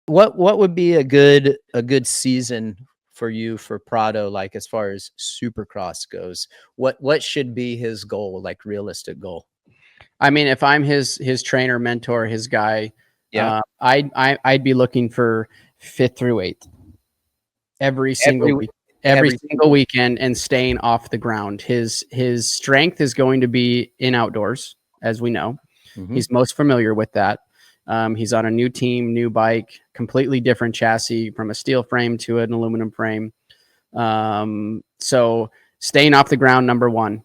what would be a good season for you for Prado, like as far as Supercross goes? What should be his goal, like realistic goal? I mean, if I'm his trainer, mentor, his guy, Yeah. I'd be looking for 5th through 8th every single week, every every single weekend, and staying off the ground. His strength is going to be in outdoors, as we know. Mhm. He's most familiar with that. He's on a new team, new bike, completely different chassis from a steel frame to an aluminum frame. So staying off the ground, number one,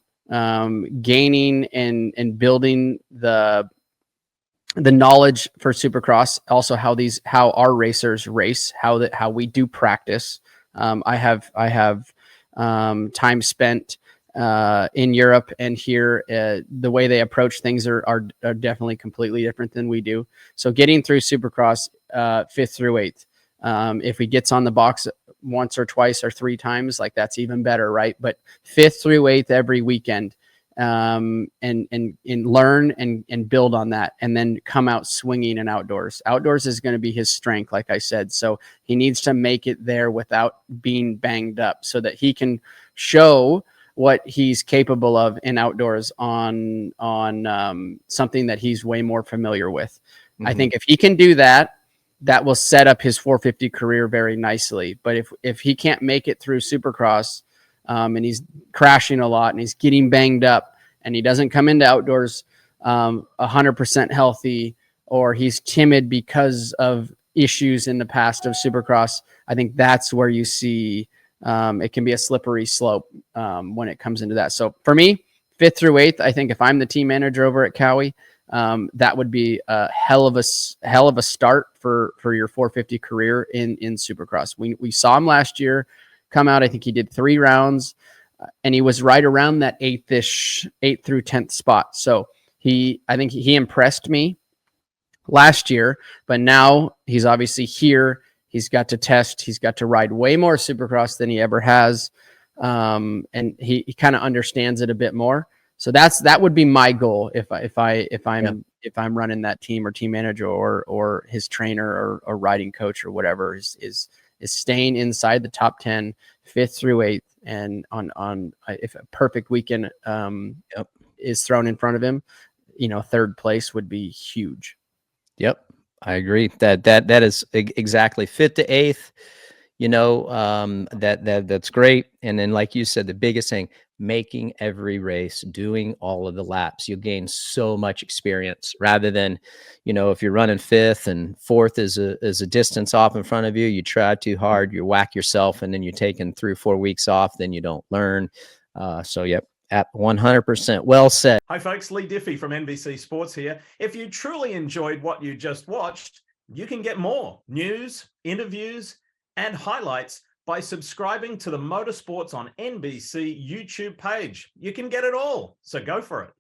gaining and building the knowledge for Supercross, also how our racers race, how we do practice. I have time spent in Europe and here. The way they approach things are definitely completely different than we do. So getting through Supercross 5th through 8th. If he gets on the box once or twice or 3 times, like that's even better, right? But 5th through 8th every weekend, and learn and build on that, and then come out swinging in outdoors. Outdoors is going to be his strength, like I said. So he needs to make it there without being banged up, so that he can show what he's capable of in outdoors on something that he's way more familiar with. Mhm. I think if he can do that, that will set up his 450 career very nicely. But if he can't make it through Supercross, and he's crashing a lot and he's getting banged up, and he doesn't come into outdoors 100% healthy, or he's timid because of issues in the past of Supercross, I think that's where you see it can be a slippery slope when it comes into that. So for me, 5th through 8th, I think if I'm the team manager over at Cowie, that would be a hell of a start for your 450 career in Supercross. We saw him last year come out. I think he did 3 rounds, and he was right around that 8th through 10th spot. So I think he impressed me last year, but now he's obviously here. He's got to test. He's got to ride way more Supercross than he ever has, and he kind of understands it a bit more. So that would be my goal if I'm running that team or team manager or his trainer or riding coach or whatever, is staying inside the top 10, 5th through 8th, and on if a perfect weekend is thrown in front of him, 3rd place would be huge. Yep, I agree. That is exactly 5th to 8th. That's great. And then, like you said, the biggest thing, making every race, doing all of the laps. You'll gain so much experience rather than, if you're running 5th and 4th is a distance off in front of you, you try too hard, you whack yourself, and then you're taking 3 or 4 weeks off, then you don't learn. So, yep. At 100%. Well said. Hi, folks. Lee Diffie from NBC Sports here. If you truly enjoyed what you just watched, you can get more news, interviews, and highlights by subscribing to the Motorsports on NBC YouTube page. You can get it all, so go for it.